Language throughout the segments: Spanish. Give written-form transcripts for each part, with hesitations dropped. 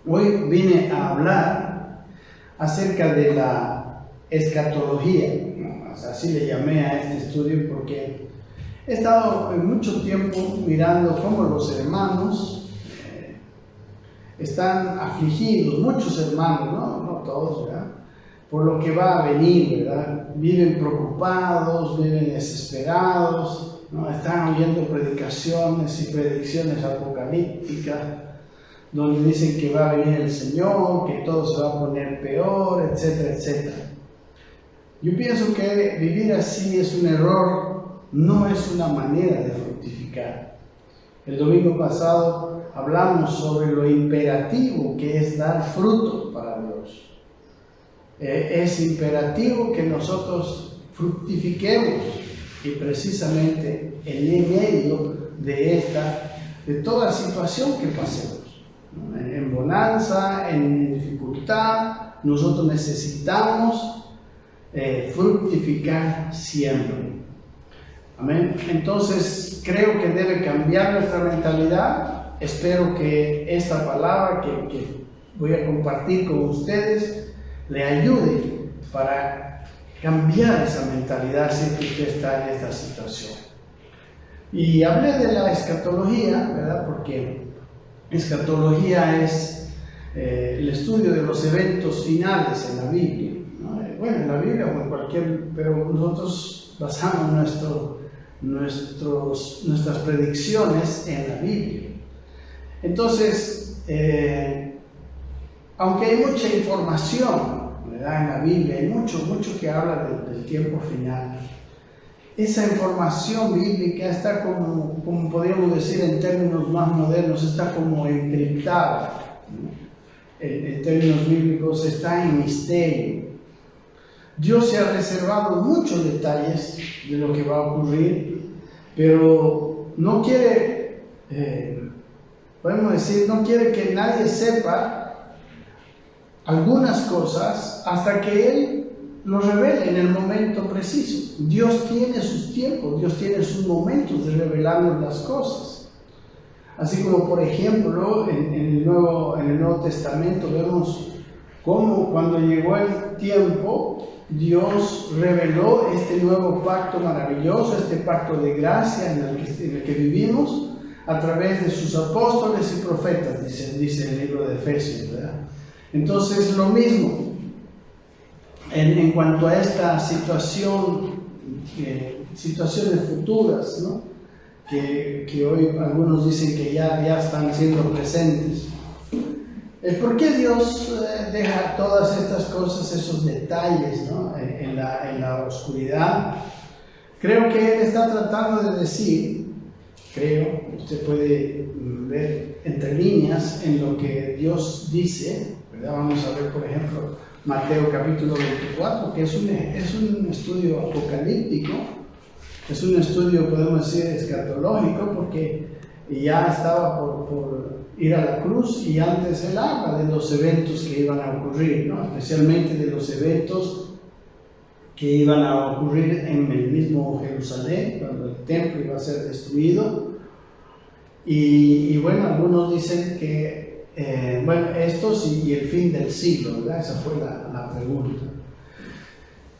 Hoy vine a hablar acerca de la escatología, ¿no? Así le llamé a este estudio porque he estado mucho tiempo mirando cómo los hermanos están afligidos, muchos hermanos, no todos, ¿verdad?, por lo que va a venir, ¿verdad? Viven preocupados, viven desesperados, ¿no? Están oyendo predicaciones y predicciones apocalípticas, donde dicen que va a venir el Señor, que todo se va a poner peor, etcétera, etcétera. Yo pienso que vivir así es un error, no es una manera de fructificar. El domingo pasado hablamos sobre lo imperativo que es dar fruto para Dios. Es imperativo que nosotros fructifiquemos, y precisamente en medio de toda situación que pasemos, ¿no? En bonanza, en dificultad, nosotros necesitamos fructificar siempre. Amén. Entonces creo que debe cambiar nuestra mentalidad. Espero que esta palabra que voy a compartir con ustedes le ayude para cambiar esa mentalidad si usted está en esta situación. Y hablé de la escatología, ¿verdad? Porque escatología es el estudio de los eventos finales en la Biblia, ¿no? Bueno, en la Biblia o en cualquier, pero nosotros basamos nuestras predicciones en la Biblia. Entonces, aunque hay mucha información, ¿verdad?, en la Biblia, hay mucho que habla del tiempo final, esa información bíblica está como podríamos decir en términos más modernos, está como encriptada, ¿no? En términos bíblicos está en misterio. Dios se ha reservado muchos detalles de lo que va a ocurrir, pero no quiere, podemos decir, no quiere que nadie sepa algunas cosas hasta que Él lo revele en el momento preciso. Dios tiene sus tiempos, Dios tiene sus momentos de revelarnos las cosas. Así como, por ejemplo, en el Nuevo Testamento vemos cómo cuando llegó el tiempo, Dios reveló este nuevo pacto maravilloso, este pacto de gracia en el que vivimos a través de sus apóstoles y profetas, dice el libro de Efesios, ¿verdad? Entonces, lo mismo en cuanto a esta situaciones futuras, ¿no? que hoy algunos dicen que ya están siendo presentes. ¿Por qué Dios deja todas estas cosas, esos detalles, ¿no?, en la oscuridad? Creo que Él está tratando de decir, usted puede ver entre líneas en lo que Dios dice, ¿verdad? Vamos a ver, por ejemplo, Mateo capítulo 24, que es un estudio apocalíptico, es un estudio, podemos decir, escatológico, porque ya estaba por ir a la cruz, y antes Él habla de los eventos que iban a ocurrir, ¿no?, especialmente de los eventos que iban a ocurrir en el mismo Jerusalén, cuando el templo iba a ser destruido. Y bueno, algunos dicen que estos y el fin del siglo, ¿verdad? Esa fue la pregunta.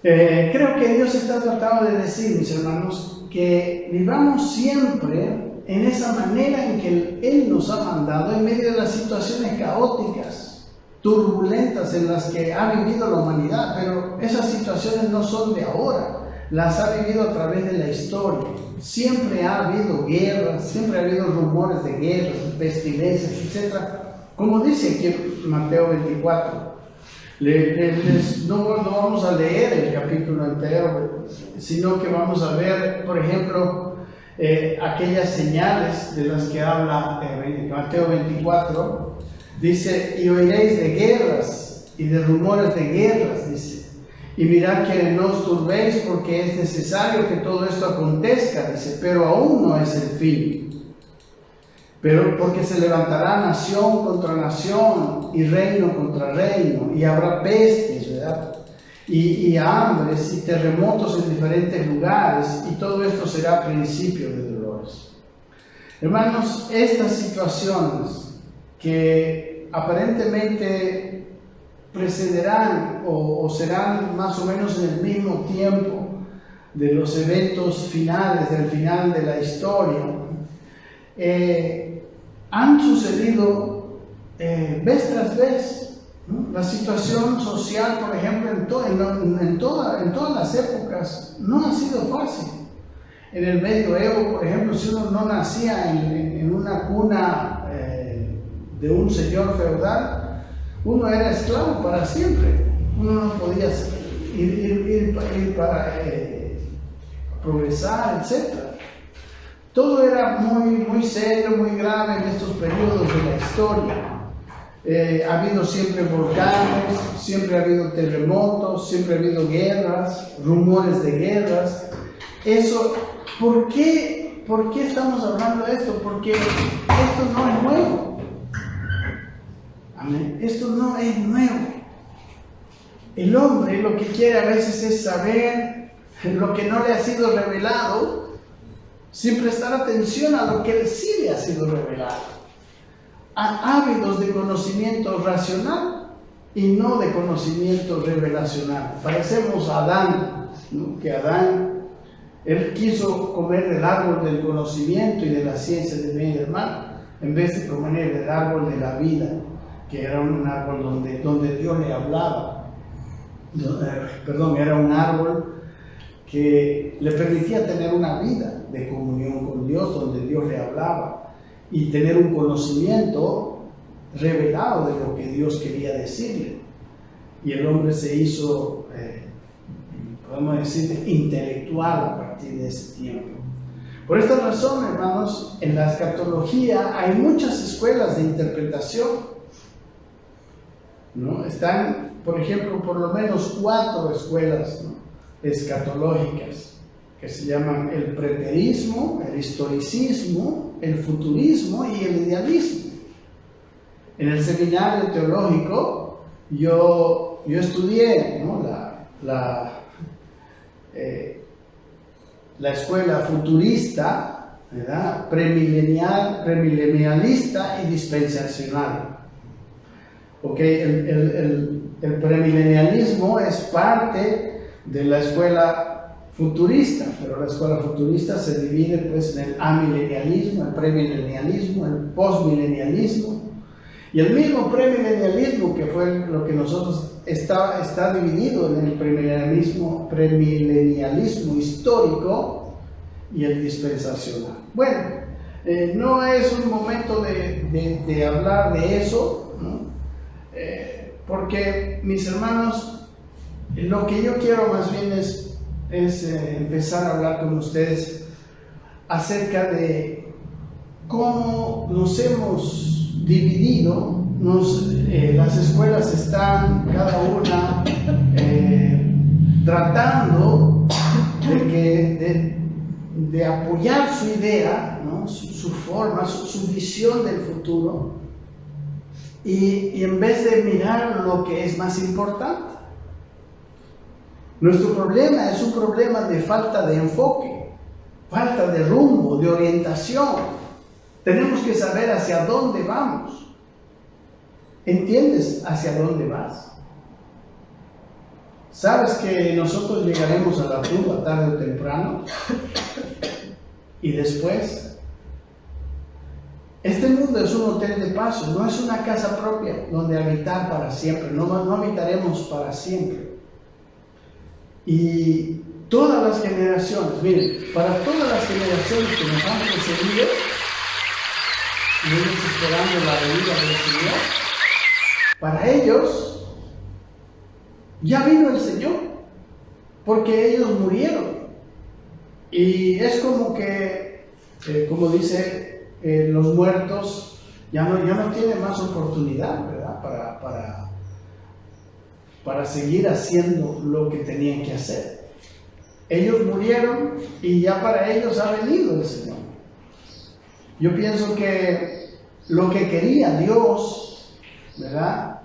Creo que Dios está tratando de decir, mis hermanos, que vivamos siempre en esa manera en que Él nos ha mandado en medio de las situaciones caóticas, turbulentas en las que ha vivido la humanidad. Pero esas situaciones no son de ahora, las ha vivido a través de la historia. Siempre ha habido guerras, siempre ha habido rumores de guerras, pestilencias, etc. Como dice aquí en Mateo 24, no vamos a leer el capítulo entero, sino que vamos a ver, por ejemplo, aquellas señales de las que habla Mateo 24. Dice: y oiréis de guerras y de rumores de guerras, dice, y mirad que no os turbéis, porque es necesario que todo esto acontezca, dice, pero aún no es el fin. Pero porque se levantará nación contra nación y reino contra reino, y habrá pestes, ¿verdad?, y hambres y terremotos en diferentes lugares, y todo esto será principio de dolores. Hermanos, estas situaciones que aparentemente precederán o serán más o menos en el mismo tiempo de los eventos finales, del final de la historia, han sucedido vez tras vez, ¿no? La situación social, por ejemplo, en todas las épocas no ha sido fácil. En el medioevo, por ejemplo, si uno no nacía en una cuna de un señor feudal, uno era esclavo para siempre. Uno no podía ir para progresar, etc. Todo era muy serio, muy grave en estos periodos de la historia. Ha habido siempre volcanes, siempre ha habido terremotos, siempre ha habido guerras, rumores de guerras. Eso, ¿por qué estamos hablando de esto? Porque esto no es nuevo. Amén. Esto no es nuevo. El hombre lo que quiere a veces es saber lo que no le ha sido revelado, sin prestar atención a lo que sí le ha sido revelado. Ávidos de conocimiento racional y no de conocimiento revelacional. Parecemos a Adán, ¿no? Que Adán, él quiso comer del árbol del conocimiento y de la ciencia del bien y del mal, en vez de comer del árbol de la vida, que era un árbol donde Dios le hablaba. Era un árbol que le permitía tener una vida de comunión con Dios, donde Dios le hablaba, y tener un conocimiento revelado de lo que Dios quería decirle. Y el hombre se hizo, podemos decir, intelectual a partir de ese tiempo. Por esta razón, hermanos, en la escatología hay muchas escuelas de interpretación, ¿no? Están, por ejemplo, por lo menos 4 escuelas, ¿no?, escatológicas, que se llaman el preterismo, el historicismo, el futurismo y el idealismo. En el seminario teológico yo estudié, ¿no?, la escuela futurista, ¿verdad?, premilenialista y dispensacional. Okay, el premilenialismo es parte de la escuela futurista, pero la escuela futurista se divide pues en el amilenialismo, el premilenialismo, el postmilenialismo, y el mismo premilenialismo, que fue lo que nosotros está dividido en el premilenialismo histórico y el dispensacional. Bueno, no es un momento de hablar de eso, ¿no? Porque, mis hermanos, lo que yo quiero más bien es empezar a hablar con ustedes acerca de cómo nos hemos dividido. Las escuelas están cada una tratando de apoyar su idea, ¿no?, su forma, su visión del futuro, y en vez de mirar lo que es más importante. Nuestro problema es un problema de falta de enfoque, falta de rumbo, de orientación. Tenemos que saber hacia dónde vamos. ¿Entiendes hacia dónde vas? ¿Sabes que nosotros llegaremos a la tumba tarde o temprano? Y después, este mundo es un hotel de paso, no es una casa propia donde habitar para siempre, no habitaremos para siempre. Y todas las generaciones, miren, para todas las generaciones que nos han precedido, y ellos esperando la venida del Señor, para ellos ya vino el Señor, porque ellos murieron. Y es como que, como dice, los muertos ya no tienen más oportunidad, ¿verdad?, para seguir haciendo lo que tenían que hacer. Ellos murieron y ya para ellos ha venido el Señor. Yo pienso que lo que quería Dios, ¿verdad?,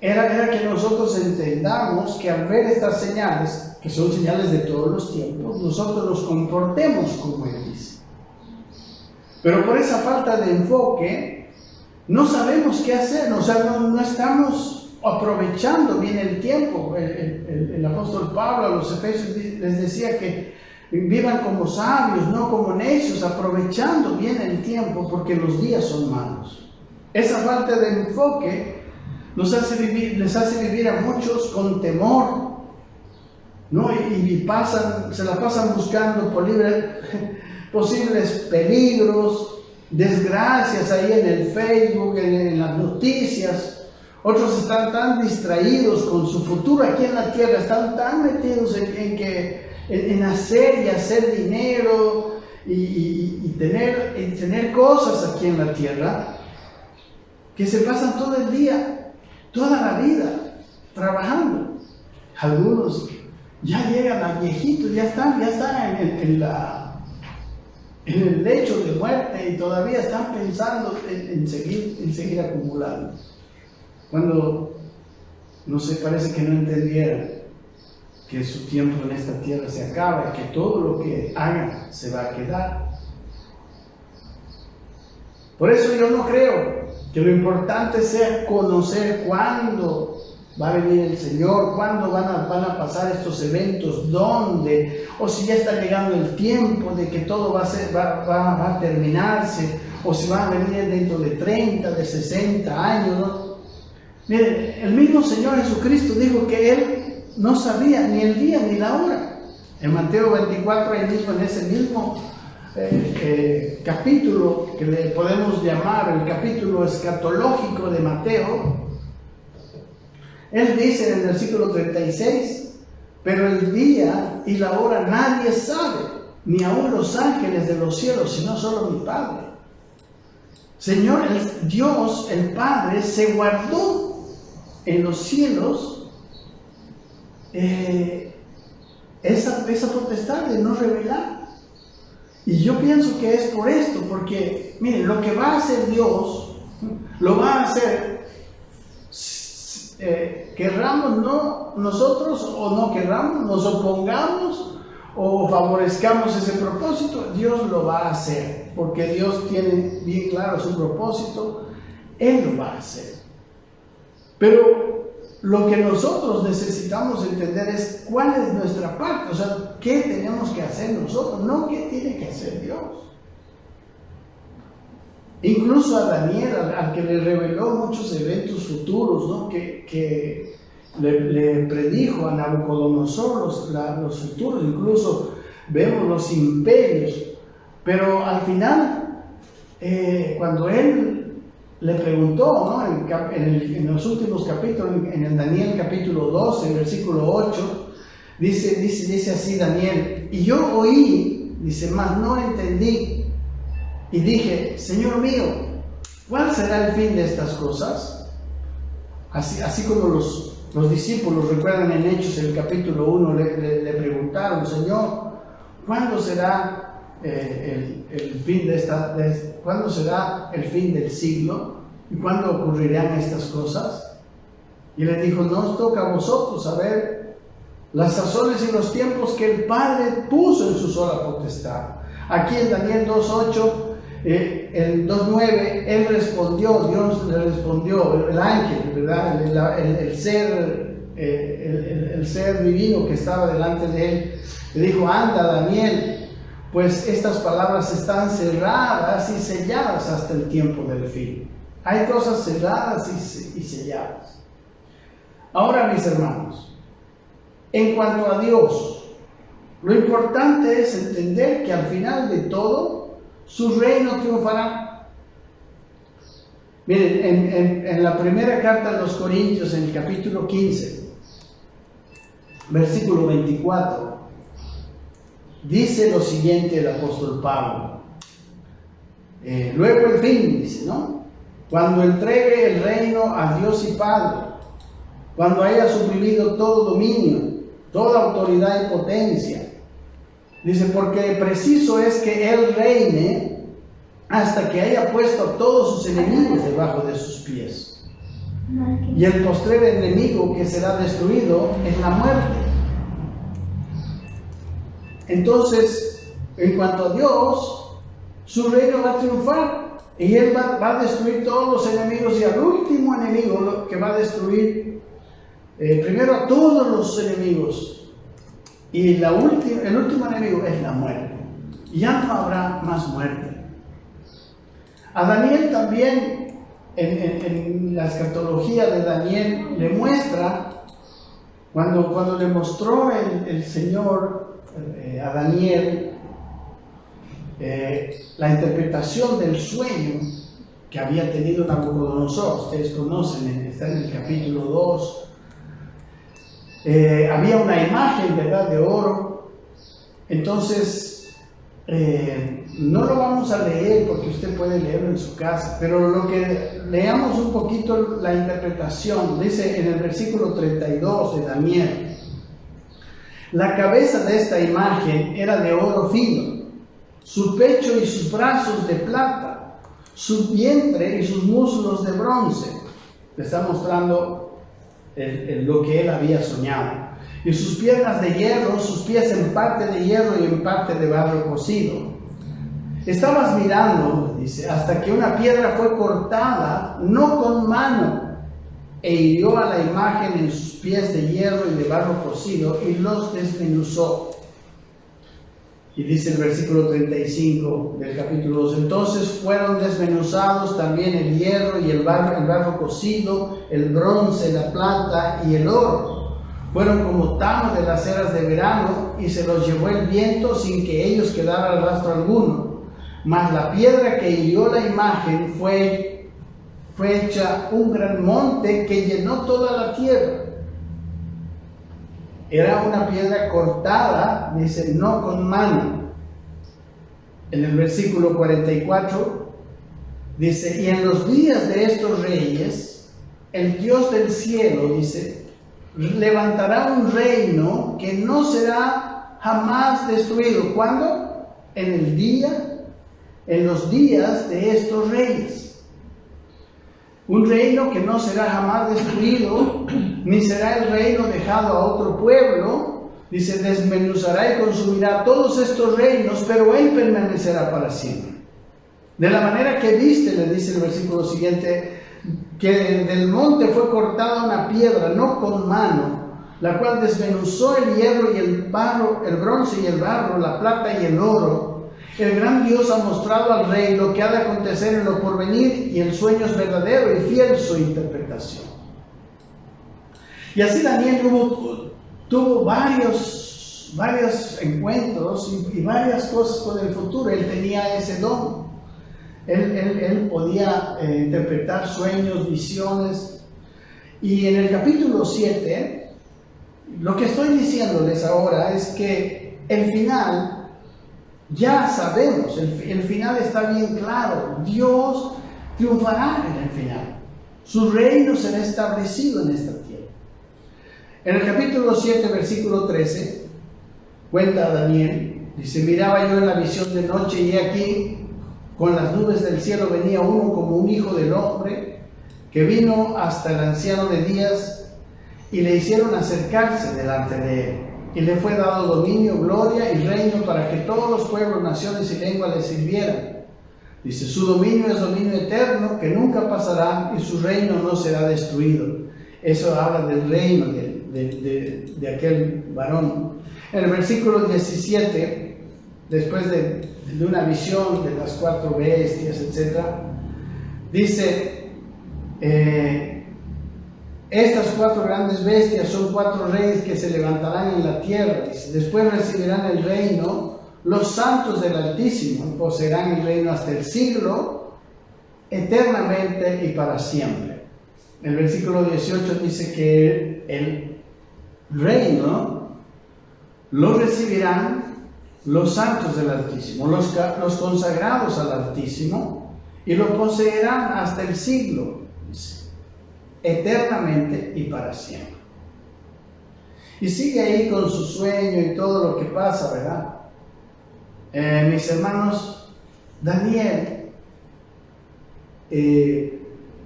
era que nosotros entendamos que al ver estas señales, que son señales de todos los tiempos, nosotros nos comportemos como Él dice. Pero por esa falta de enfoque, no sabemos qué hacer, o sea, no estamos aprovechando bien el tiempo. El apóstol Pablo a los Efesios les decía que vivan como sabios, no como necios, aprovechando bien el tiempo, porque los días son malos. Esa falta de enfoque les hace vivir a muchos con temor, ¿no? Y se la pasan buscando posibles peligros, desgracias ahí en el Facebook, en las noticias. Otros están tan distraídos con su futuro aquí en la tierra, están tan metidos en hacer y hacer dinero y tener cosas aquí en la tierra, que se pasan todo el día, toda la vida trabajando. Algunos ya llegan a viejitos, ya están en el lecho de muerte y todavía están pensando en seguir acumulando. Cuando, no sé, parece que no entendieran que su tiempo en esta tierra se acaba y que todo lo que hagan se va a quedar. Por eso yo no creo que lo importante sea conocer cuándo va a venir el Señor, cuándo van a pasar estos eventos, dónde, o si ya está llegando el tiempo de que todo va a terminarse, o si van a venir dentro de 30, de 60 años, ¿no? Miren, el mismo Señor Jesucristo dijo que Él no sabía ni el día ni la hora. En Mateo 24, ahí mismo, en ese mismo capítulo que le podemos llamar el capítulo escatológico de Mateo, Él dice en el versículo 36, pero el día y la hora nadie sabe, ni aun los ángeles de los cielos, sino solo mi Padre. Señor, Dios, el Padre, se guardó en los cielos esa potestad de no revelar. Y yo pienso que es por esto, porque miren, lo que va a hacer Dios, lo va a hacer, querramos no nosotros o no querramos, nos opongamos o favorezcamos ese propósito, Dios lo va a hacer, porque Dios tiene bien claro su propósito, Él lo va a hacer. Pero lo que nosotros necesitamos entender es cuál es nuestra parte, o sea, qué tenemos que hacer nosotros, no qué tiene que hacer Dios. Incluso a Daniel, al que le reveló muchos eventos futuros, ¿no? que le predijo a Nabucodonosor los futuros, incluso vemos los imperios, pero al final, cuando él le preguntó, ¿no? en los últimos capítulos, en el Daniel capítulo 12, versículo 8, dice así Daniel, y yo oí, dice, mas no entendí, y dije, Señor mío, ¿cuál será el fin de estas cosas? Así como los discípulos, recuerdan en Hechos, en el capítulo 1, le preguntaron, Señor, ¿cuándo será el fin ¿cuándo será el fin del siglo? ¿Y cuándo ocurrirán estas cosas? Y le dijo, no os toca a vosotros saber las sazones y los tiempos que el Padre puso en su sola potestad. Aquí en Daniel 2.8, el 2.9, Él respondió, Dios le respondió, el ángel, ¿verdad? El ser divino que estaba delante de él, le dijo, anda Daniel, pues estas palabras están cerradas y selladas hasta el tiempo del fin. Hay cosas cerradas y selladas. Ahora, mis hermanos, en cuanto a Dios, lo importante es entender que al final de todo, su reino triunfará. Miren, en la primera carta a los Corintios, en el capítulo 15, versículo 24, dice lo siguiente el apóstol Pablo. Luego el fin, dice, ¿no? Cuando entregue el reino a Dios y Padre, cuando haya suprimido todo dominio, toda autoridad y potencia. Dice, porque preciso es que Él reine hasta que haya puesto a todos sus enemigos debajo de sus pies. Y el postrer enemigo que será destruido es la muerte. Entonces, en cuanto a Dios, su reino va a triunfar. Y Él va a destruir todos los enemigos, y al último enemigo que va a destruir, primero a todos los enemigos, y el último enemigo es la muerte. Ya no habrá más muerte. A Daniel también, en la escatología de Daniel, le muestra, cuando le mostró el Señor a Daniel la interpretación del sueño que había tenido Nabucodonosor. Ustedes conocen, está en el capítulo 2. Había una imagen, ¿verdad?, de oro. Entonces, no lo vamos a leer porque usted puede leerlo en su casa, pero lo que leamos un poquito la interpretación. Dice en el versículo 32 de Daniel: la cabeza de esta imagen era de oro fino, su pecho y sus brazos de plata, su vientre y sus muslos de bronce. Le está mostrando lo que él había soñado. Y sus piernas de hierro, sus pies en parte de hierro y en parte de barro cocido. Estabas mirando, dice, hasta que una piedra fue cortada, no con mano, e hirió a la imagen en sus pies de hierro y de barro cocido, y los desmenuzó. Y dice el versículo 35 del capítulo 2: entonces fueron desmenuzados también el hierro y el barro cocido, el bronce, la plata y el oro. Fueron como tamo de las eras de verano, y se los llevó el viento sin que ellos quedara rastro alguno. Mas la piedra que hirió la imagen fue hecha un gran monte que llenó toda la tierra. Era una piedra cortada, dice, no con mano. En el versículo 44 dice: y en los días de estos reyes, el Dios del cielo, dice, levantará un reino que no será jamás destruido. ¿Cuándo? En los días de estos reyes. Un reino que no será jamás destruido, ni será el reino dejado a otro pueblo. Dice: desmenuzará y consumirá todos estos reinos, pero él permanecerá para siempre. De la manera que viste, le dice el versículo siguiente, que del monte fue cortada una piedra, no con mano, la cual desmenuzó el hierro y el barro, el bronce y el barro, la plata y el oro. El gran Dios ha mostrado al rey lo que ha de acontecer en lo porvenir, y el sueño es verdadero y fiel su interpretación. Y así Daniel tuvo varios encuentros y varias cosas con el futuro. Él tenía ese don. Él podía interpretar sueños, visiones. Y en el capítulo 7, lo que estoy diciéndoles ahora es que el final, ya sabemos, el final está bien claro. Dios triunfará en el final. Su reino será establecido en esta tierra. En el capítulo 7, versículo 13, cuenta Daniel, dice: miraba yo en la visión de noche, y aquí con las nubes del cielo venía uno como un hijo del hombre, que vino hasta el anciano de días, y le hicieron acercarse delante de él. Y le fue dado dominio, gloria y reino, para que todos los pueblos, naciones y lenguas le sirvieran. Dice: su dominio es dominio eterno, que nunca pasará, y su reino no será destruido. Eso habla del reino de aquel varón. En el versículo 17, después de una visión de las 4 bestias, etc., dice: estas 4 grandes bestias son 4 reyes que se levantarán en la tierra. Dice: después recibirán el reino los santos del Altísimo, poseerán el reino hasta el siglo, eternamente y para siempre. El versículo 18 dice que el reino lo recibirán los santos del Altísimo, los consagrados al Altísimo, y lo poseerán hasta el siglo, dice, eternamente y para siempre. Y sigue ahí con su sueño y todo lo que pasa, ¿verdad? Mis hermanos, Daniel,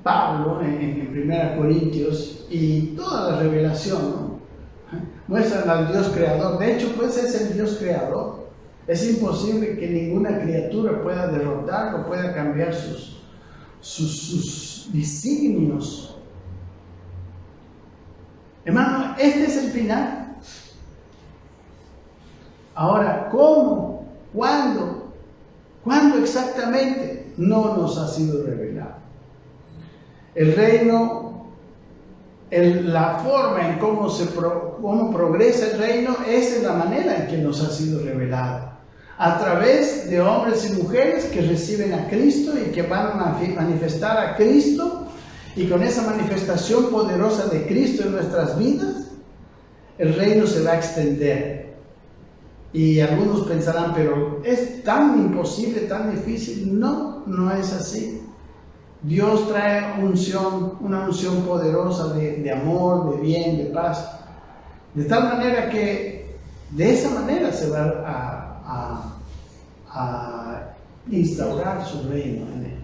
Pablo en 1 Corintios y toda la revelación, ¿no?, muestran al Dios creador. De hecho, pues es el Dios creador. Es imposible que ninguna criatura pueda derrotarlo, pueda cambiar sus sus designios. Hermano, este es el final. Ahora, ¿cómo? ¿Cuándo? ¿Cuándo exactamente? No nos ha sido revelado. El reino, la forma en cómo progresa el reino es en la manera en que nos ha sido revelado. A través de hombres y mujeres que reciben a Cristo y que van a manifestar a Cristo, y con esa manifestación poderosa de Cristo en nuestras vidas, el reino se va a extender. Y algunos pensarán, pero es tan imposible, tan difícil. No, no es así. Dios trae una unción poderosa de amor, de bien, de paz. De tal manera que de esa manera se va a instaurar su reino en él.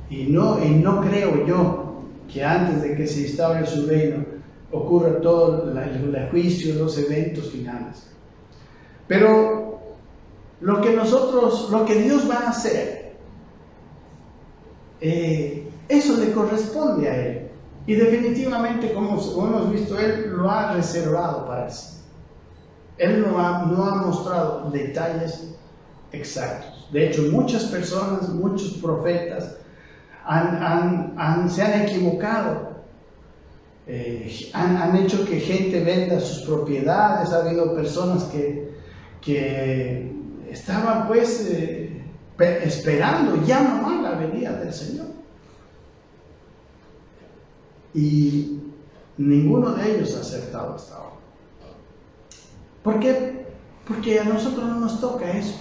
Y no creo yo que antes de que se instaure su reino ocurra todo el juicio, los eventos finales. Pero lo que Dios va a hacer, eso le corresponde a Él. Y definitivamente, como hemos visto, Él lo ha reservado para sí. Él no ha mostrado detalles exactos. De hecho, muchas personas, muchos profetas se han equivocado. Han hecho que gente venda sus propiedades. Ha habido personas que estaban pues esperando ya nomás la venida del Señor. Y ninguno de ellos ha acertado hasta ahora. ¿Por qué? Porque a nosotros no nos toca eso.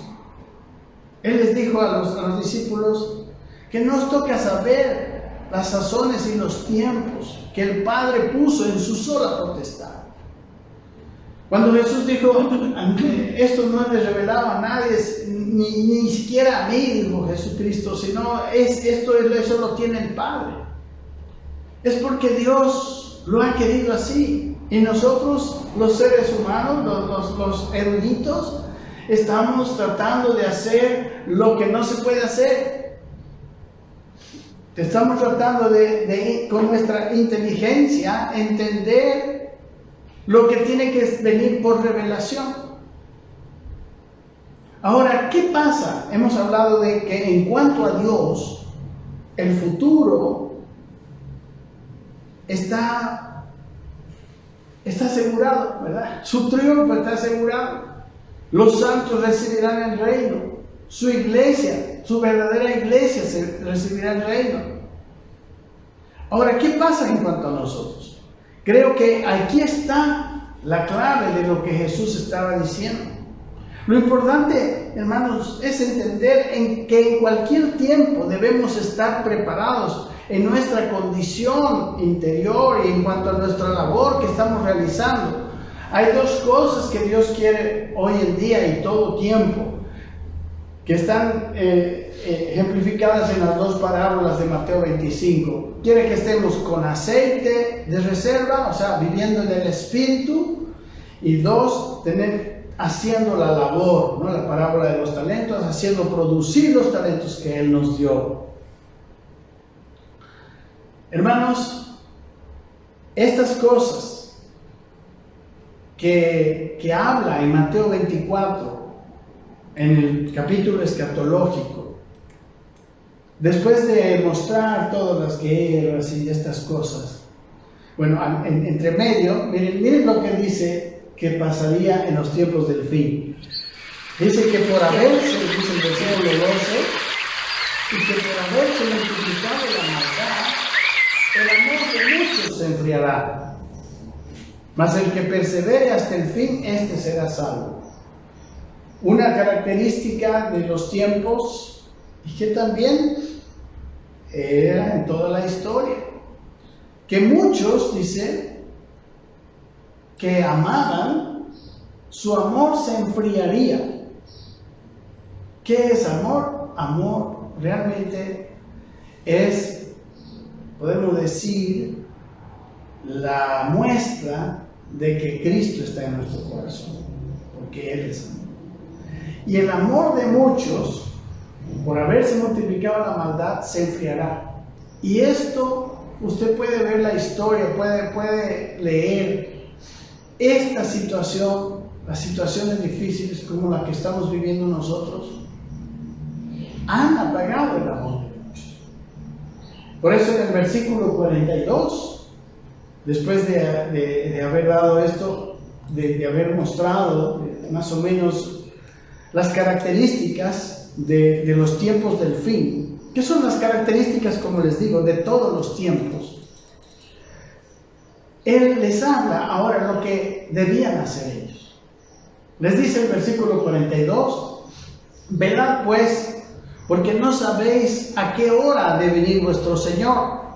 Él les dijo a los discípulos que nos toca saber las sazones y los tiempos que el Padre puso en su sola potestad. Cuando Jesús dijo, esto no le revelaba a nadie, ni siquiera a mí, dijo Jesucristo, sino eso lo tiene el Padre. Es porque Dios lo ha querido así. Y nosotros, los seres humanos, los eruditos, estamos tratando de hacer lo que no se puede hacer. Estamos tratando de con nuestra inteligencia, entender lo que tiene que venir por revelación. Ahora, ¿qué pasa? Hemos hablado de que en cuanto a Dios, el futuro está asegurado, ¿verdad? Su triunfo está asegurado. Los santos recibirán el reino. Su iglesia, su verdadera iglesia, recibirá el reino. Ahora, ¿qué pasa en cuanto a nosotros? Creo que aquí está la clave de lo que Jesús estaba diciendo. Lo importante, hermanos, es entender que en cualquier tiempo debemos estar preparados en nuestra condición interior y en cuanto a nuestra labor que estamos realizando. Hay dos cosas que Dios quiere hoy en día y todo tiempo, que están ejemplificadas en las dos parábolas de Mateo 25. Quiere que estemos con aceite de reserva, o sea, viviendo en el Espíritu, y dos, haciendo la labor, ¿no? La parábola de los talentos, haciendo producir los talentos que Él nos dio. Hermanos, estas cosas que habla en Mateo 24, en el capítulo escatológico, después de mostrar todas las guerras y estas cosas, bueno, entre medio, miren lo que dice que pasaría en los tiempos del fin. Dice que por haberse, dice el versículo 12, y que por haberse multiplicado la maldad, el amor de muchos se enfriará. Mas el que persevere hasta el fin, este será salvo. Una característica de los tiempos, y que también era en toda la historia, que muchos, dice, que amaban, su amor se enfriaría. ¿Qué es amor? Amor realmente es, podemos decir, la muestra de que Cristo está en nuestro corazón, porque Él es amor. Y el amor de muchos por haberse multiplicado la maldad, se enfriará. Y esto, usted puede ver la historia, puede leer esta situación, las situaciones difíciles como la que estamos viviendo nosotros, han apagado el amor de muchos. Por eso en el versículo 42, después de haber dado esto, de haber mostrado más o menos las características de los tiempos del fin, ¿qué son las características, como les digo, de todos los tiempos? Él les habla ahora lo que debían hacer ellos. Les dice el versículo 42, velad pues, porque no sabéis a qué hora ha de venir vuestro Señor.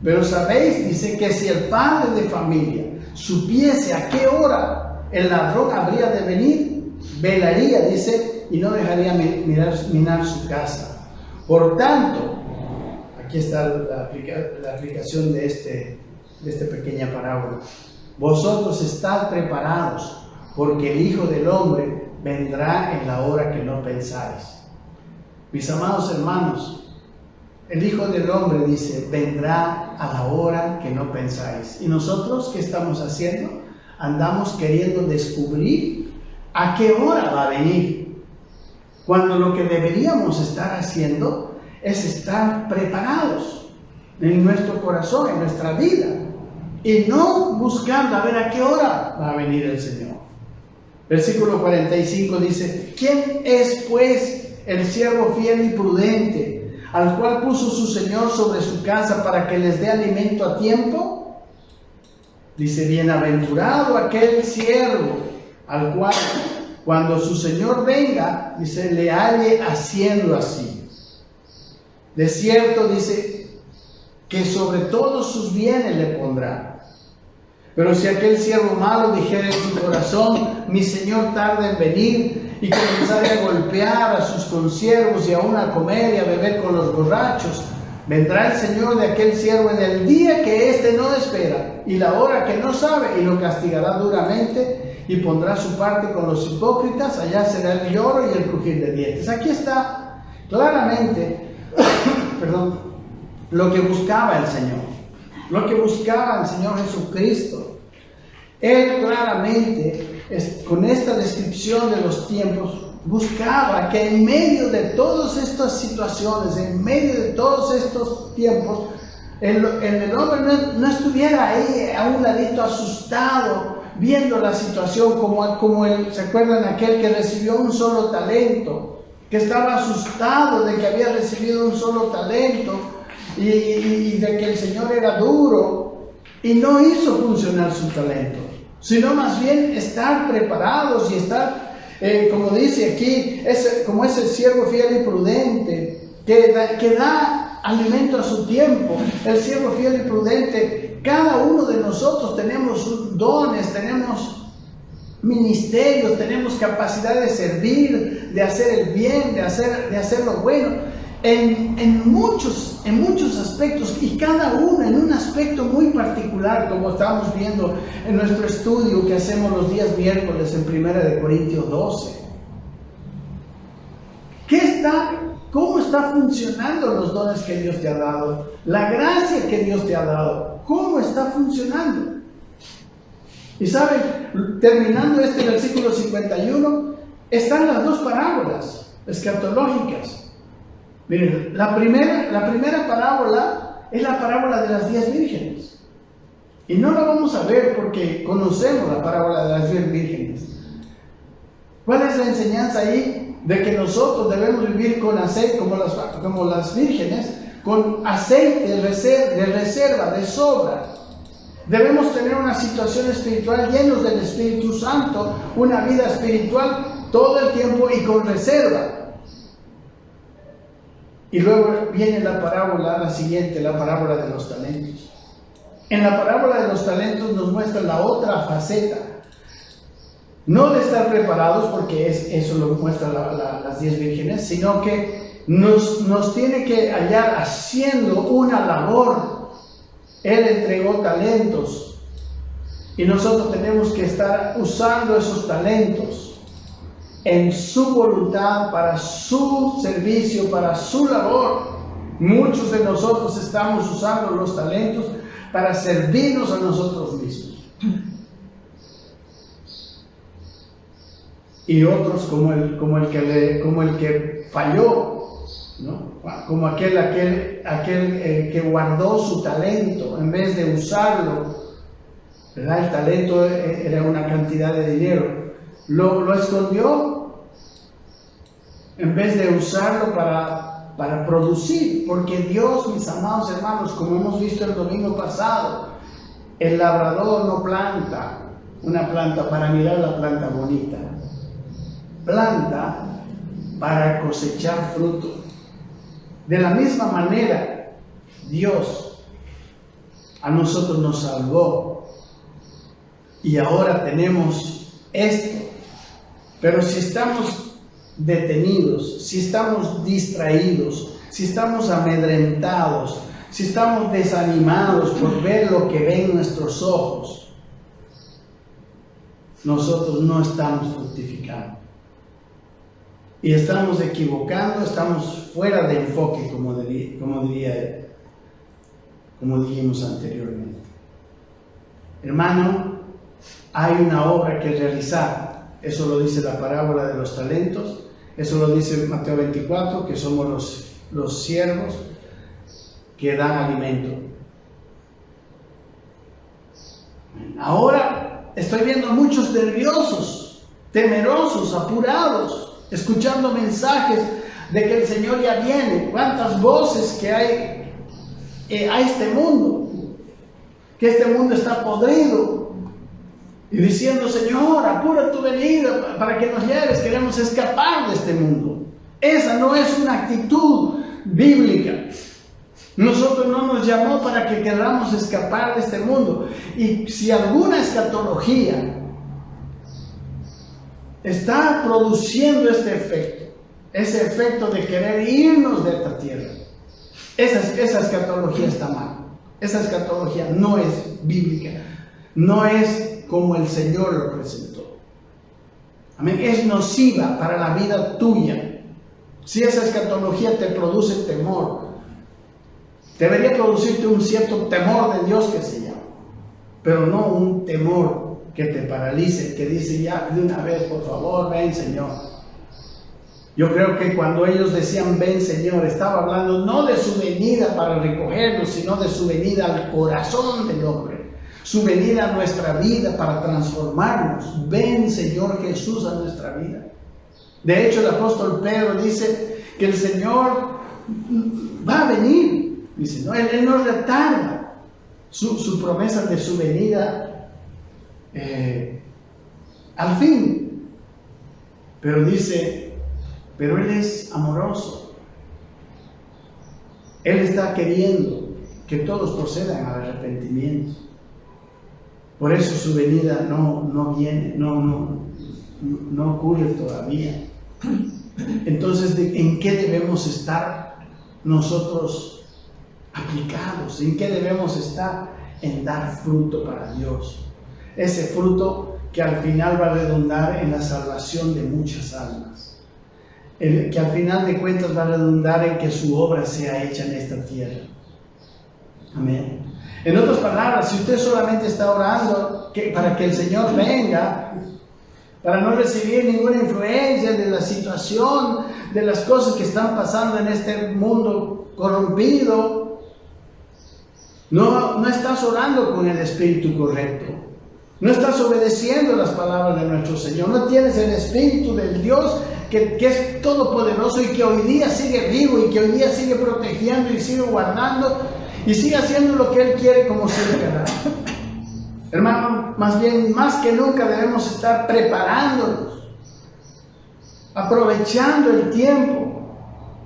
Pero sabéis, dice, que si el padre de familia supiese a qué hora el ladrón habría de venir, velaría, dice, y no dejaría minar su casa. Por tanto, aquí está la aplicación de esta pequeña parábola. Vosotros estad preparados, porque el Hijo del Hombre vendrá en la hora que no pensáis. Mis amados hermanos, el Hijo del Hombre, dice, vendrá a la hora que no pensáis. ¿Y nosotros qué estamos haciendo? Andamos queriendo descubrir a qué hora va a venir, cuando lo que deberíamos estar haciendo es estar preparados en nuestro corazón, en nuestra vida, y no buscando a ver a qué hora va a venir el Señor. Versículo 45 dice, ¿quién es pues el siervo fiel y prudente, al cual puso su Señor sobre su casa para que les dé alimento a tiempo? Dice, bienaventurado aquel siervo al cual cuando su Señor venga, dice, le halle haciendo así. De cierto, dice, que sobre todos sus bienes le pondrá. Pero si aquel siervo malo dijera en su corazón, mi Señor tarda en venir, y comenzara a golpear a sus consiervos y aún a comer y a beber con los borrachos, vendrá el Señor de aquel siervo en el día que éste no espera y la hora que no sabe, y lo castigará duramente y pondrá su parte con los hipócritas. Allá será el lloro y el crujir de dientes. Aquí está claramente lo que buscaba el Señor, lo que buscaba el Señor Jesucristo. Él claramente, con esta descripción de los tiempos, buscaba que en medio de todas estas situaciones, en medio de todos estos tiempos, el hombre no estuviera ahí a un ladito asustado, viendo la situación como él. ¿Se acuerdan aquel que recibió un solo talento? Que estaba asustado de que había recibido un solo talento y de que el Señor era duro y no hizo funcionar su talento, sino más bien estar preparados y estar, como dice aquí, como ese siervo fiel y prudente que da alimento a su tiempo. El siervo fiel y prudente, cada uno de nosotros tenemos dones, tenemos ministerios, tenemos capacidad de servir, de hacer el bien, de hacer lo bueno, en muchos aspectos, y cada uno en un aspecto muy particular, como estamos viendo en nuestro estudio que hacemos los días miércoles en 1 Corintios 12. ¿Cómo está funcionando los dones que Dios te ha dado? La gracia que Dios te ha dado, ¿cómo está funcionando? Y saben, terminando este versículo 51, están las dos parábolas escatológicas. Miren, la primera parábola es la parábola de las 10 vírgenes. Y no la vamos a ver porque conocemos la parábola de las 10 vírgenes. ¿Cuál es la enseñanza ahí? De que nosotros debemos vivir con aceite, como las vírgenes, con aceite de reserva, de sobra. Debemos tener una situación espiritual llenos del Espíritu Santo, una vida espiritual todo el tiempo y con reserva. Y luego viene la siguiente, la parábola de los talentos. En la parábola de los talentos nos muestra la otra faceta. No de estar preparados, porque eso lo muestra las 10 vírgenes, sino que nos tiene que hallar haciendo una labor. Él entregó talentos y nosotros tenemos que estar usando esos talentos en su voluntad, para su servicio, para su labor. Muchos de nosotros estamos usando los talentos para servirnos a nosotros mismos. Y otros como el que falló, ¿no? Como aquel que guardó su talento en vez de usarlo, ¿verdad? El talento era una cantidad de dinero, lo escondió en vez de usarlo para producir, porque Dios, mis amados hermanos, como hemos visto el domingo pasado, el labrador no planta una planta para mirar la planta bonita, planta para cosechar fruto. De la misma manera, Dios a nosotros nos salvó y ahora tenemos esto. Pero si estamos detenidos, si estamos distraídos, si estamos amedrentados, si estamos desanimados por ver lo que ven nuestros ojos, nosotros no estamos fructificando. Y estamos equivocando, estamos fuera de enfoque, como dijimos anteriormente. Hermano, hay una obra que realizar. Eso lo dice la parábola de los talentos. Eso lo dice Mateo 24, que somos los siervos que dan alimento. Ahora estoy viendo a muchos nerviosos, temerosos, apurados, escuchando mensajes de que el Señor ya viene. ¿Cuántas voces que hay a este mundo? Que este mundo está podrido. Y diciendo, Señor, apura tu venida para que nos lleves. Queremos escapar de este mundo. Esa no es una actitud bíblica. Nosotros no nos llamó para que queramos escapar de este mundo. Y si alguna escatología está produciendo este efecto, ese efecto de querer irnos de esta tierra, esa escatología está mal. Esa escatología no es bíblica, no es como el Señor lo presentó. Amén. Es nociva para la vida tuya. Si esa escatología te produce temor, debería producirte un cierto temor de Dios que se llama, pero no un temor que te paralice, que dice ya de una vez, por favor, ven Señor. Yo creo que cuando ellos decían ven Señor, estaba hablando no de su venida para recogernos, sino de su venida al corazón del hombre, su venida a nuestra vida para transformarnos. Ven Señor Jesús a nuestra vida. De hecho, el apóstol Pedro dice que el Señor va a venir. Dice, no, Él no retarda su promesa de su venida al fin. Pero dice, pero Él es amoroso. Él está queriendo que todos procedan al arrepentimiento. Por eso su venida no viene, no ocurre todavía. Entonces, ¿en qué debemos estar nosotros aplicados? ¿En qué debemos estar? En dar fruto para Dios. Ese fruto que al final va a redundar en la salvación de muchas almas. Que al final de cuentas va a redundar en que su obra sea hecha en esta tierra. Amén. En otras palabras, si usted solamente está orando para que el Señor venga, para no recibir ninguna influencia de la situación, de las cosas que están pasando en este mundo corrompido, no estás orando con el espíritu correcto. No estás obedeciendo las palabras de nuestro Señor. No tienes el espíritu del Dios que es todopoderoso y que hoy día sigue vivo y que hoy día sigue protegiendo y sigue guardando y sigue haciendo lo que Él quiere como siempre hará. Hermano, más bien, más que nunca debemos estar preparándonos, aprovechando el tiempo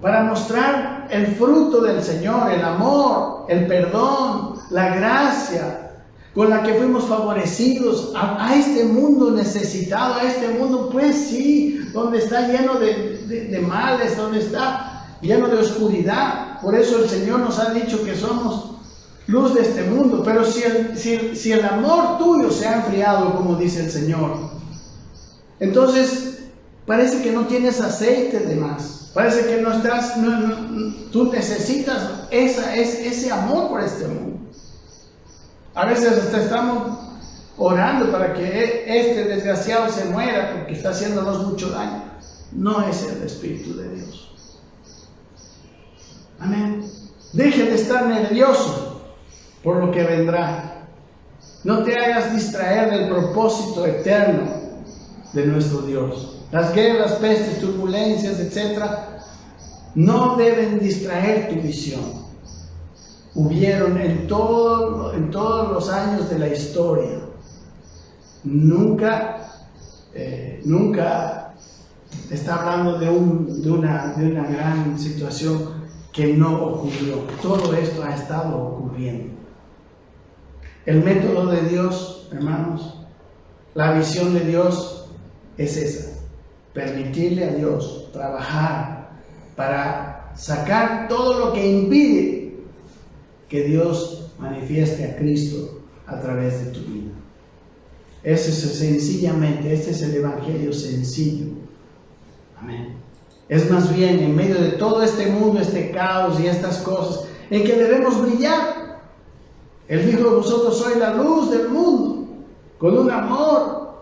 para mostrar el fruto del Señor, el amor, el perdón, la gracia con la que fuimos favorecidos a este mundo necesitado, a este mundo, pues sí, donde está lleno de males, donde está lleno de oscuridad. Por eso el Señor nos ha dicho que somos luz de este mundo. Pero si el amor tuyo se ha enfriado, como dice el Señor, entonces Parece que no tienes aceite de más. Parece que tú necesitas ese amor por este mundo. A veces hasta estamos orando para que este desgraciado se muera porque está haciéndonos mucho daño. No es el Espíritu de Dios. Amén. Deje de estar nervioso por lo que vendrá. No te hagas distraer del propósito eterno de nuestro Dios. Las guerras, pestes, turbulencias, etc., no deben distraer tu visión. Hubieron en todos los años de la historia. Nunca está hablando de una gran situación que no ocurrió. Todo esto ha estado ocurriendo. El método de Dios, hermanos, la visión de Dios es esa: permitirle a Dios trabajar para sacar todo lo que impide que Dios manifieste a Cristo a través de tu vida. Ese es sencillamente, este es el evangelio sencillo. Amén. Es más bien en medio de todo este mundo, este caos y estas cosas, en que debemos brillar. Él dijo: vosotros sois la luz del mundo, con un amor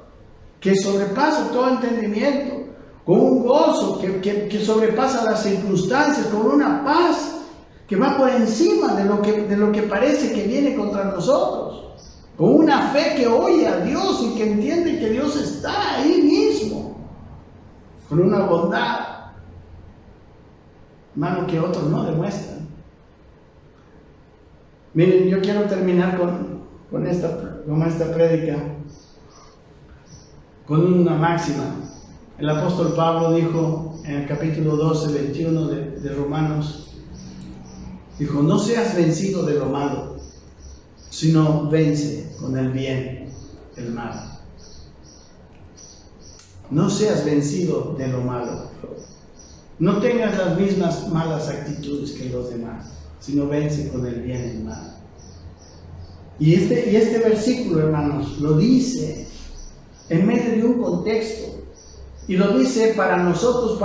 que sobrepasa todo entendimiento, con un gozo que sobrepasa las circunstancias, con una paz que va por encima de lo que parece que viene contra nosotros, con una fe que oye a Dios y que entiende que Dios está ahí mismo, con una bondad, hermano, que otros no demuestran. Miren, yo quiero terminar con esta prédica con una máxima. El apóstol Pablo dijo en el capítulo 12, 21 de Romanos, dijo: no seas vencido de lo malo, sino vence con el bien el mal. No seas vencido de lo malo. No tengas las mismas malas actitudes que los demás, sino vence con el bien el mal. Y este versículo, hermanos, lo dice en medio de un contexto. Y lo dice para nosotros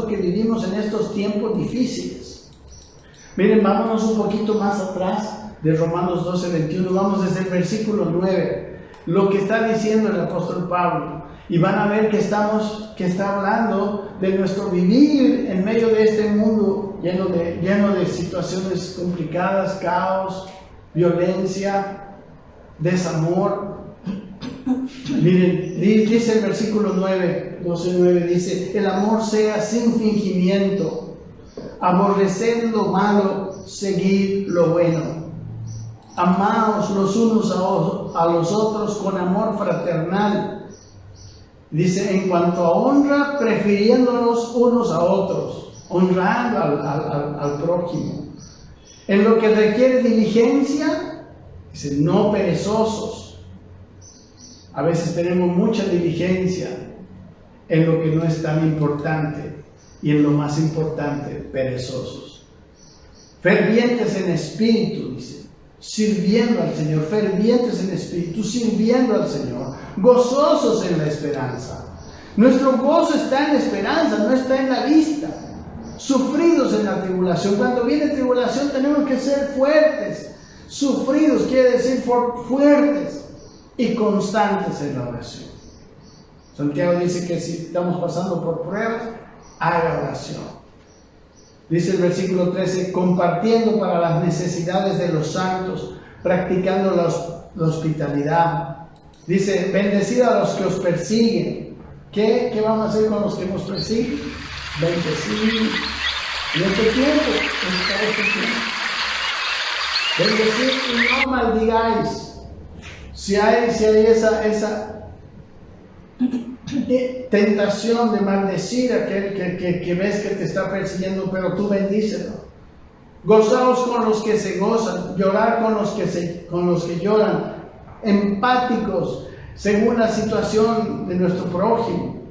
que vivimos en estos tiempos difíciles. Miren, vámonos un poquito más atrás de Romanos 12, 21. Vamos desde el versículo 9. Lo que está diciendo el apóstol Pablo. Y van a ver que está hablando de nuestro vivir en medio de este mundo lleno de situaciones complicadas, caos, violencia, desamor. Miren, dice el versículo 9, 12:9, dice: el amor sea sin fingimiento, aborreced lo malo, seguid lo bueno. Amaos los unos a los otros con amor fraternal. Dice: en cuanto a honra, prefiriéndonos unos a otros, honrando al prójimo. En lo que requiere diligencia, dice: no perezosos. A veces tenemos mucha diligencia en lo que no es tan importante, y en lo más importante, perezosos. Fervientes en espíritu, dice, sirviendo al Señor, fervientes en espíritu, sirviendo al Señor, gozosos en la esperanza. Nuestro gozo está en la esperanza, no está en la vista. Sufridos en la tribulación. Cuando viene tribulación tenemos que ser fuertes. Sufridos quiere decir fuertes y constantes en la oración. Santiago dice que si estamos pasando por pruebas, haga oración. Dice el versículo 13: compartiendo para las necesidades de los santos, practicando la hospitalidad. Dice: bendecid a los que os persiguen. ¿Qué vamos a hacer con los que nos persiguen? Bendecid. En este tiempo, bendecid y no maldigáis. Si hay esa tentación de maldecir a aquel que ves que te está persiguiendo, pero tú bendícelo. Gozaos con los que se gozan, llorar con los que lloran, empáticos según la situación de nuestro prójimo,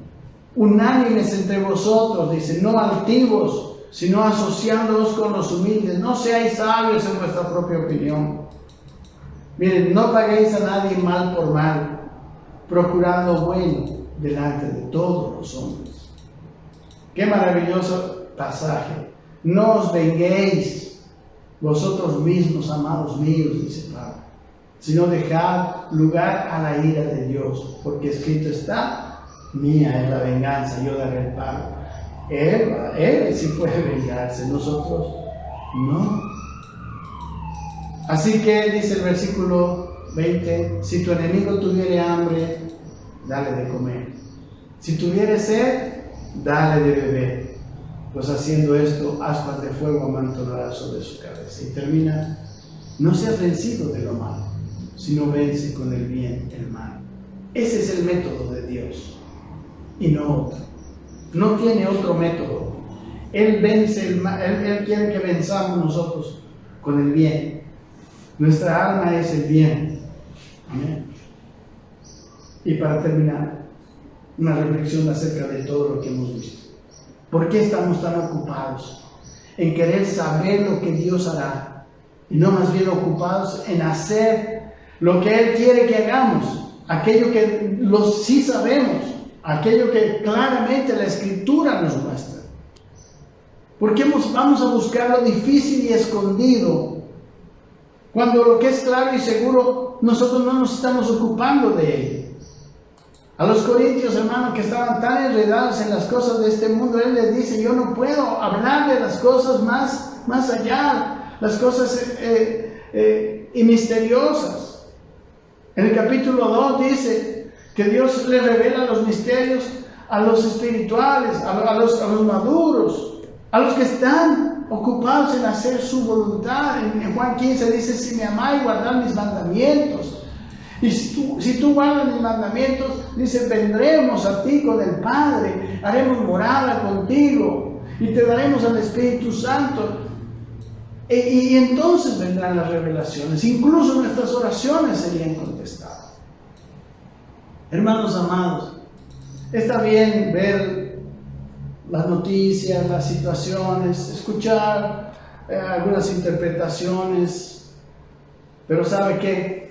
unánimes entre vosotros, dice, no altivos, sino asociándoos con los humildes. No seáis sabios en vuestra propia opinión. Miren, no paguéis a nadie mal por mal, procurando bueno delante de todos los hombres. Qué maravilloso pasaje. No os venguéis vosotros mismos, amados míos, dice Pablo, sino dejad lugar a la ira de Dios, porque escrito está: mía es la venganza, yo daré el pago. Él sí puede vengarse, nosotros no. Así que dice el versículo 20: si tu enemigo tuviere hambre, dale de comer. Si tuviere sed, dale de beber. Pues haciendo esto, ascuas de fuego amontonará sobre su cabeza. Y termina: no seas vencido de lo malo, sino vence con el bien el mal. Ese es el método de Dios y no otro. No tiene otro método. Él vence el mal. Él quiere que venzamos nosotros con el bien. Nuestra alma es el bien. Amén. Y para terminar, una reflexión acerca de todo lo que hemos visto. ¿Por qué estamos tan ocupados en querer saber lo que Dios hará y no más bien ocupados en hacer lo que Él quiere que hagamos? Aquello que sí sabemos, aquello que claramente la Escritura nos muestra. ¿Por qué vamos a buscar lo difícil y escondido cuando lo que es claro y seguro nosotros no nos estamos ocupando de ello? A los corintios, hermanos, que estaban tan enredados en las cosas de este mundo, Él les dice: yo no puedo hablar de las cosas más allá, las cosas y misteriosas. En el capítulo 2 dice que Dios le revela los misterios a los espirituales, a los maduros, a los que están ocupados en hacer su voluntad. En Juan 15 dice: si me amáis, guardad mis mandamientos. Y si tú guardas mis mandamientos, dice: vendremos a ti con el Padre, haremos morada contigo y te daremos al Espíritu Santo. Y entonces vendrán las revelaciones. Incluso nuestras oraciones serían contestadas. Hermanos amados, está bien ver las noticias, las situaciones, escuchar algunas interpretaciones, pero ¿sabe qué?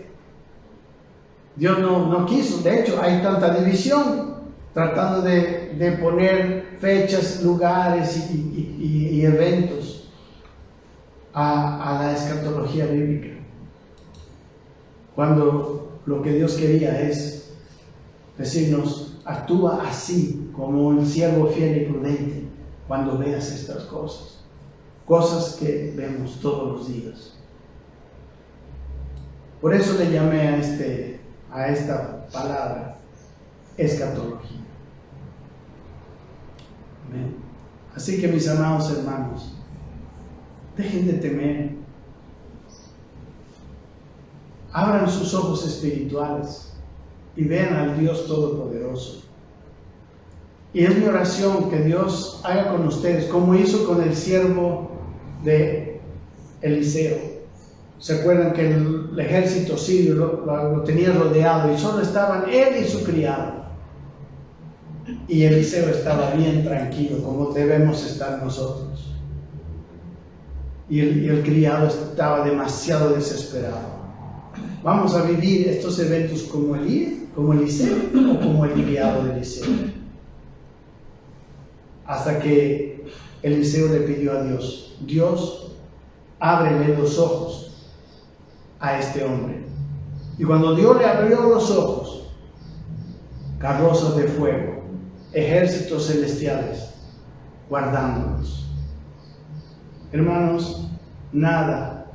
Dios no quiso. De hecho, hay tanta división tratando de poner fechas, lugares y eventos a la escatología bíblica, cuando lo que Dios quería es decirnos: actúa así como un siervo fiel y prudente cuando veas estas cosas que vemos todos los días. Por eso le llamé a esta palabra escatología. Amén. Así que, mis amados hermanos, dejen de temer, abran sus ojos espirituales y vean al Dios Todopoderoso. Y es mi oración que Dios haga con ustedes como hizo con el siervo de Eliseo. ¿Se acuerdan que el ejército sirio lo tenía rodeado y solo estaban él y su criado? Y Eliseo estaba bien tranquilo, como debemos estar nosotros. Y el criado estaba demasiado desesperado. ¿Vamos a vivir estos eventos como Eliseo o como el criado de Eliseo? Hasta que Eliseo le pidió a Dios: Dios, ábrele los ojos a este hombre. Y cuando Dios le abrió los ojos, carrozas de fuego, ejércitos celestiales guardándolos. Hermanos, nada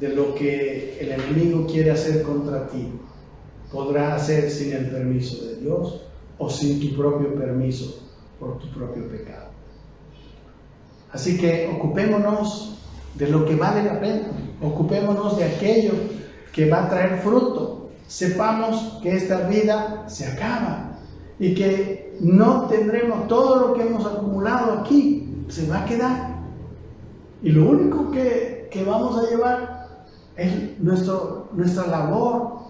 de lo que el enemigo quiere hacer contra ti podrá hacer sin el permiso de Dios o sin tu propio permiso por tu propio pecado. Así que ocupémonos de lo que vale la pena, ocupémonos de aquello que va a traer fruto. Sepamos que esta vida se acaba y que no tendremos todo lo que hemos acumulado aquí, se va a quedar. Y lo único que vamos a llevar es nuestra labor,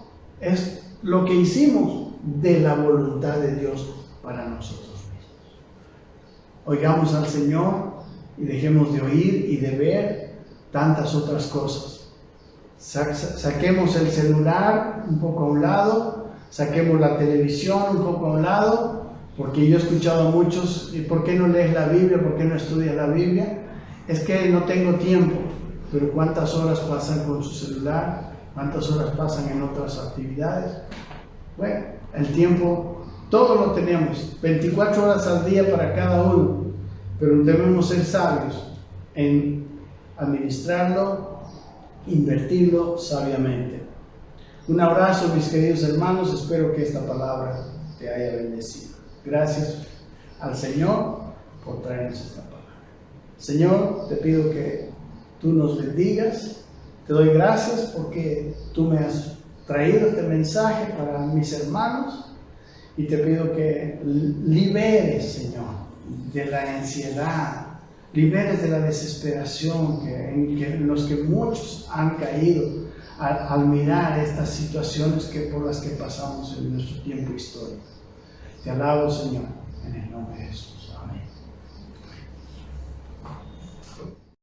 es lo que hicimos de la voluntad de Dios para nosotros mismos. Oigamos al Señor y dejemos de oír y de ver tantas otras cosas. Saquemos el celular un poco a un lado, saquemos la televisión un poco a un lado Porque yo he escuchado a muchos, ¿y por qué no lees la Biblia? ¿Por qué no estudias la Biblia? Es que no tengo tiempo. Pero ¿cuántas horas pasan con su celular? ¿Cuántas horas pasan en otras actividades? Bueno, el tiempo, todo lo tenemos, 24 horas al día para cada uno, pero debemos ser sabios en administrarlo, invertirlo sabiamente. Un abrazo, mis queridos hermanos, espero que esta palabra te haya bendecido. Gracias al Señor por traernos esta palabra. Señor, te pido que tú nos bendigas. Te doy gracias porque tú me has traído este mensaje para mis hermanos y te pido que liberes, Señor, de la ansiedad, liberes de la desesperación en los que muchos han caído al mirar estas situaciones por las que pasamos en nuestro tiempo histórico. Te alabo, Señor, en el nombre de Jesús. Amén.